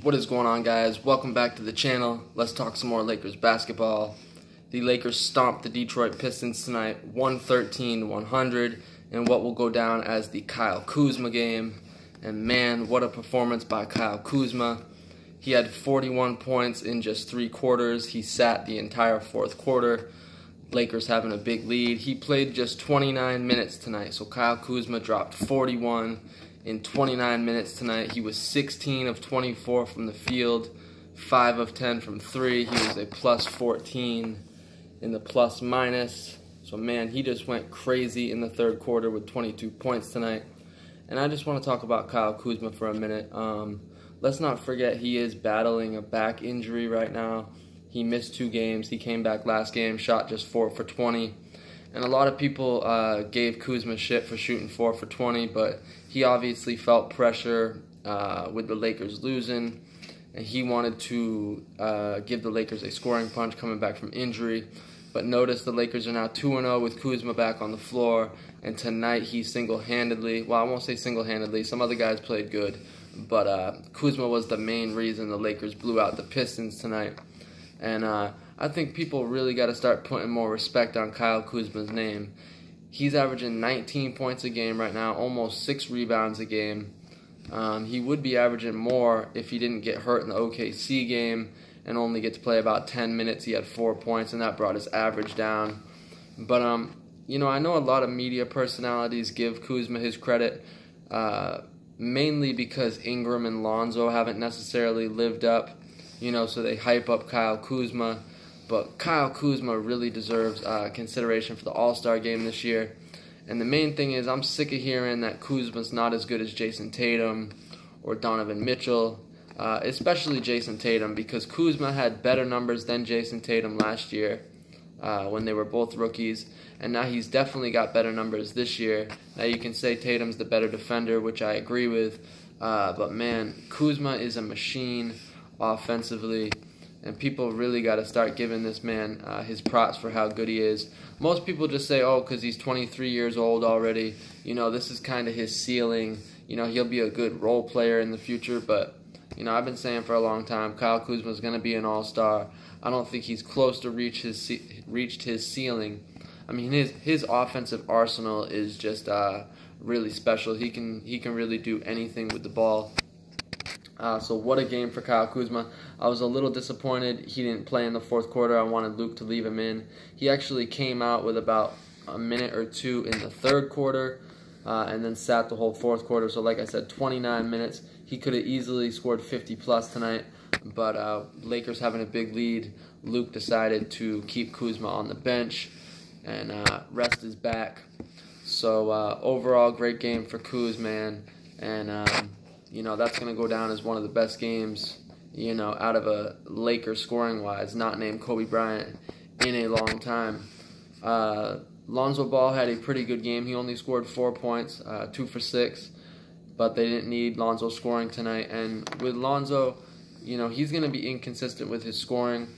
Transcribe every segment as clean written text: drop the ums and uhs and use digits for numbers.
What is going on, guys? Welcome back to the channel. Let's talk some more Lakers basketball. The Lakers stomped the Detroit Pistons tonight, 113-100, in what will go down as the Kyle Kuzma game. And man, what a performance by Kyle Kuzma. He had 41 points in just 3 quarters. He sat the entire fourth quarter. Lakers having a big lead. He played just 29 minutes tonight, so Kyle Kuzma dropped 41 in 29 minutes tonight. He was 16 of 24 from the field, 5 of 10 from 3. He was a plus 14 in the plus minus. So man, he just went crazy in the third quarter with 22 points tonight. And I just want to talk about Kyle Kuzma for a minute. Let's not forget he is battling a back injury right now. He missed 2 games. He came back last game, shot just 4 for 20. And a lot of people gave Kuzma shit for shooting 4 for 20, but he obviously felt pressure with the Lakers losing, and he wanted to give the Lakers a scoring punch coming back from injury. But notice the Lakers are now 2-0 with Kuzma back on the floor, and tonight he single-handedly, well, I won't say single-handedly, some other guys played good, but Kuzma was the main reason the Lakers blew out the Pistons tonight. And I think people really got to start putting more respect on Kyle Kuzma's name. He's averaging 19 points a game right now, almost 6 rebounds a game. He would be averaging more if he didn't get hurt in the OKC game and only get to play about 10 minutes. He had 4 points, and that brought his average down. But, you know, I know a lot of media personalities give Kuzma his credit, mainly because Ingram and Lonzo haven't necessarily lived up. You know, so they hype up Kyle Kuzma. But Kyle Kuzma really deserves consideration for the All-Star game this year. And the main thing is I'm sick of hearing that Kuzma's not as good as Jason Tatum or Donovan Mitchell, especially Jason Tatum, because Kuzma had better numbers than Jason Tatum last year when they were both rookies. And now he's definitely got better numbers this year. Now you can say Tatum's the better defender, which I agree with. But man, Kuzma is a machine offensively, and people really got to start giving this man his props for how good he is. Most people just say, oh, because he's 23 years old already, you know, this is kind of his ceiling. You know, he'll be a good role player in the future, but, you know, I've been saying for a long time, Kyle Kuzma is going to be an all-star. I don't think he's close to reached his ceiling. I mean, his offensive arsenal is just really special. He can really do anything with the ball. So what a game for Kyle Kuzma. I was a little disappointed he didn't play in the fourth quarter. I wanted Luke to leave him in. He actually came out with about a minute or 2 in the third quarter and then sat the whole fourth quarter. So like I said, 29 minutes. He could have easily scored 50-plus tonight, but Lakers having a big lead. Luke decided to keep Kuzma on the bench and rest his back. So overall, great game for Kuz, man. And you know, that's going to go down as one of the best games, you know, out of a Lakers scoring-wise, not named Kobe Bryant, in a long time. Lonzo Ball had a pretty good game. He only scored 4 points, 2 for 6, but they didn't need Lonzo scoring tonight. And with Lonzo, you know, he's going to be inconsistent with his scoring,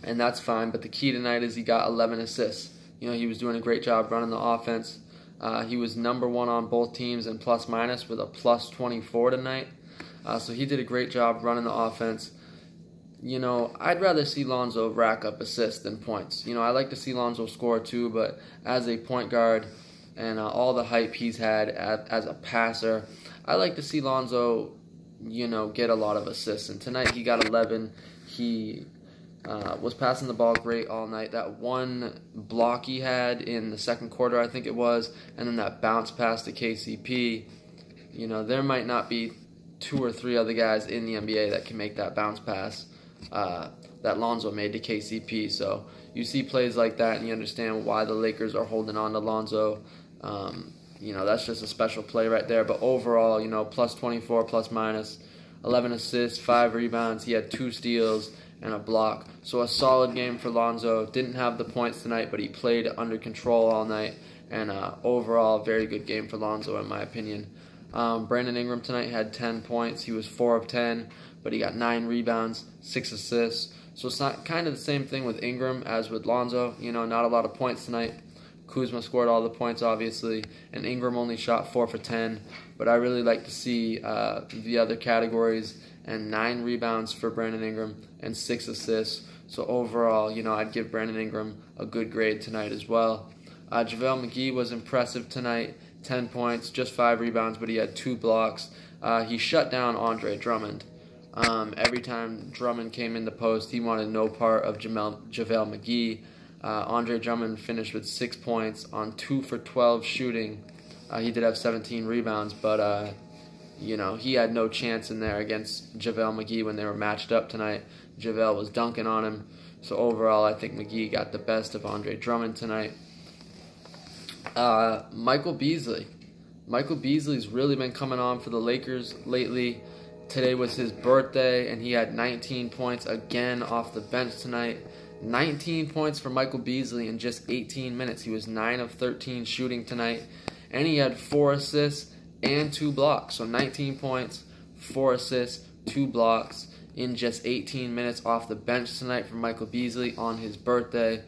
and that's fine. But the key tonight is he got 11 assists. You know, he was doing a great job running the offense. He was number 1 on both teams in plus-minus with a plus 24 tonight. So he did a great job running the offense. You know, I'd rather see Lonzo rack up assists than points. You know, I like to see Lonzo score too, but as a point guard and all the hype he's had as a passer, I like to see Lonzo, you know, get a lot of assists. And tonight he got 11. He was passing the ball great all night. That one block he had in the second quarter, I think it was, and then that bounce pass to KCP, you know, there might not be 2 or 3 other guys in the NBA that can make that bounce pass that Lonzo made to KCP. So you see plays like that and you understand why the Lakers are holding on to Lonzo. You know, that's just a special play right there. But overall, you know, plus 24, plus minus, 11 assists, 5 rebounds. He had 2 steals and a block. So a solid game for Lonzo. Didn't have the points tonight, but he played under control all night. And overall, very good game for Lonzo, in my opinion. Brandon Ingram tonight had 10 points. He was 4 of 10, but he got 9 rebounds, 6 assists. So it's not kind of the same thing with Ingram as with Lonzo. You know, not a lot of points tonight. Kuzma scored all the points, obviously, and Ingram only shot 4 for 10. But I really like to see the other categories and 9 rebounds for Brandon Ingram and 6 assists. So overall, I'd give Brandon Ingram a good grade tonight as well. JaVale McGee was impressive tonight. 10 points, just 5 rebounds, but he had 2 blocks. He shut down Andre Drummond. Every time Drummond came in the post, he wanted no part of JaVale McGee. Andre Drummond finished with 6 points on 2 for 12 shooting. He did have 17 rebounds, but he had no chance in there against JaVale McGee when they were matched up tonight. JaVale was dunking on him. So overall, I think McGee got the best of Andre Drummond tonight. Michael Beasley. Michael Beasley's really been coming on for the Lakers lately. Today was his birthday, and he had 19 points again off the bench tonight. 19 points for Michael Beasley in just 18 minutes. He was 9 of 13 shooting tonight, and he had 4 assists and 2 blocks. So 19 points, 4 assists, 2 blocks in just 18 minutes off the bench tonight for Michael Beasley on his birthday.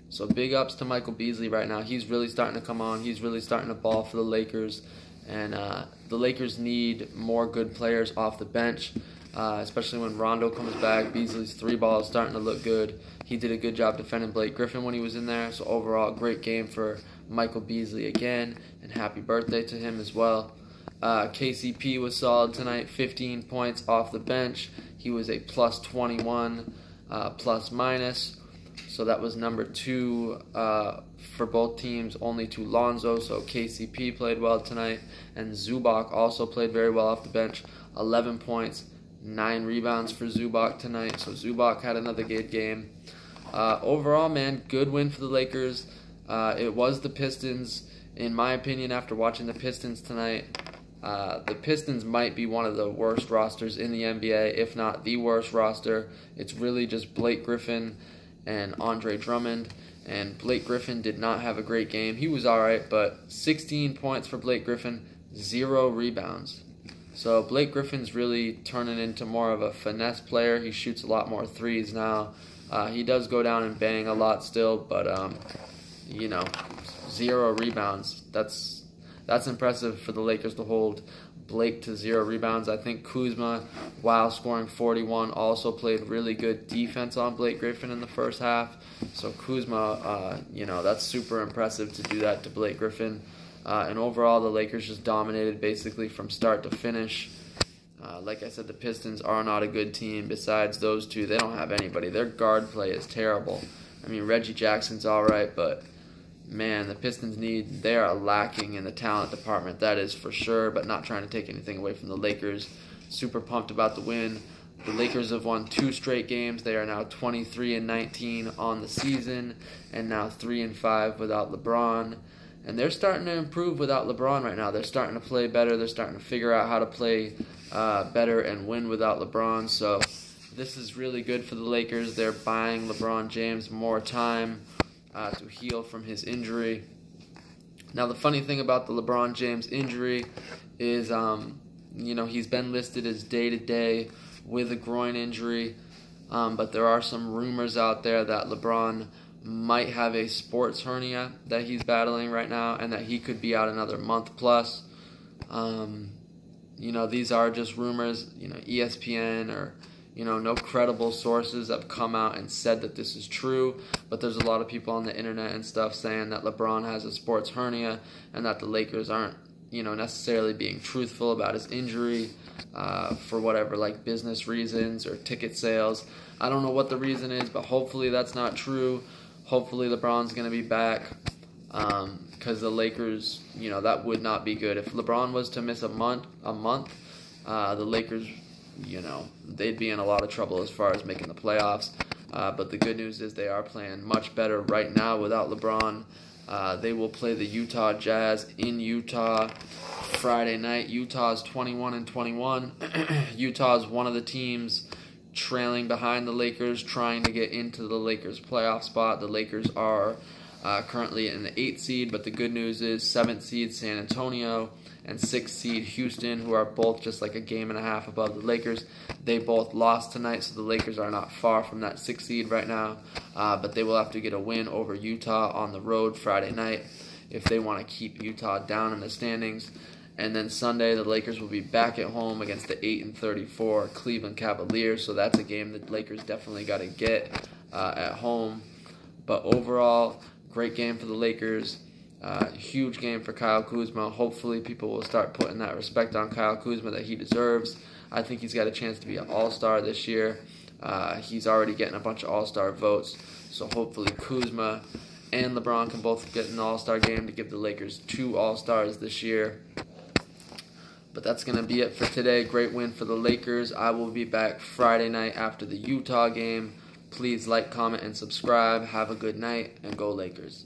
So big ups to Michael Beasley right now. He's really starting to come on. He's really starting to ball for the Lakers. And the Lakers need more good players off the bench, especially when Rondo comes back. Beasley's 3-ball is starting to look good. He did a good job defending Blake Griffin when he was in there. So overall, great game for Michael Beasley again. And happy birthday to him as well. KCP was solid tonight, 15 points off the bench. He was a plus 21, plus minus. So that was number 2 for both teams, only to Lonzo. So KCP played well tonight, and Zubac also played very well off the bench. 11 points, 9 rebounds for Zubac tonight. So Zubac had another good game. Overall, man, good win for the Lakers. It was the Pistons, in my opinion, after watching the Pistons tonight. The Pistons might be one of the worst rosters in the NBA, if not the worst roster. It's really just Blake Griffin and Andre Drummond, and Blake Griffin did not have a great game. He was alright, but 16 points for Blake Griffin, 0 rebounds. So Blake Griffin's really turning into more of a finesse player. He shoots a lot more threes now. He does go down and bang a lot still, but 0 rebounds. That's impressive for the Lakers to hold Blake to 0 rebounds. I think Kuzma, while scoring 41, also played really good defense on Blake Griffin in the first half. So Kuzma, that's super impressive to do that to Blake Griffin. And overall, the Lakers just dominated basically from start to finish. Like I said, the Pistons are not a good team. Besides those two, they don't have anybody. Their guard play is terrible. I mean, Reggie Jackson's all right, but man, the Pistons they are lacking in the talent department, that is for sure, but not trying to take anything away from the Lakers. Super pumped about the win. The Lakers have won 2 straight games. They are now 23-19 on the season, and now 3-5 without LeBron. And they're starting to improve without LeBron right now. They're starting to play better. They're starting to figure out how to play better and win without LeBron. So this is really good for the Lakers. They're buying LeBron James more time to heal from his injury. Now, the funny thing about the LeBron James injury is, he's been listed as day-to-day with a groin injury, but there are some rumors out there that LeBron might have a sports hernia that he's battling right now, and that he could be out another month plus. These are just rumors. ESPN or no credible sources have come out and said that this is true, but there's a lot of people on the internet and stuff saying that LeBron has a sports hernia and that the Lakers aren't, necessarily being truthful about his injury for whatever, like business reasons or ticket sales. I don't know what the reason is, but hopefully that's not true. Hopefully LeBron's going to be back because the Lakers, that would not be good. If LeBron was to miss a month, the Lakers, they'd be in a lot of trouble as far as making the playoffs. But the good news is they are playing much better right now without LeBron. They will play the Utah Jazz in Utah Friday night. Utah's 21-21. Utah's one of the teams trailing behind the Lakers, trying to get into the Lakers playoff spot. The Lakers are currently in the 8th seed, but the good news is 7th seed San Antonio and 6th seed Houston, who are both just like a game and a half above the Lakers. They both lost tonight, so the Lakers are not far from that 6th seed right now, but they will have to get a win over Utah on the road Friday night if they want to keep Utah down in the standings. And then Sunday, the Lakers will be back at home against the 8-34 Cleveland Cavaliers. So that's a game that Lakers definitely got to get at home. But overall, great game for the Lakers. Huge game for Kyle Kuzma. Hopefully people will start putting that respect on Kyle Kuzma that he deserves. I think he's got a chance to be an all-star this year. He's already getting a bunch of all-star votes. So hopefully Kuzma and LeBron can both get an all-star game to give the Lakers 2 all-stars this year. But that's going to be it for today. Great win for the Lakers. I will be back Friday night after the Utah game. Please like, comment, and subscribe. Have a good night, and go Lakers.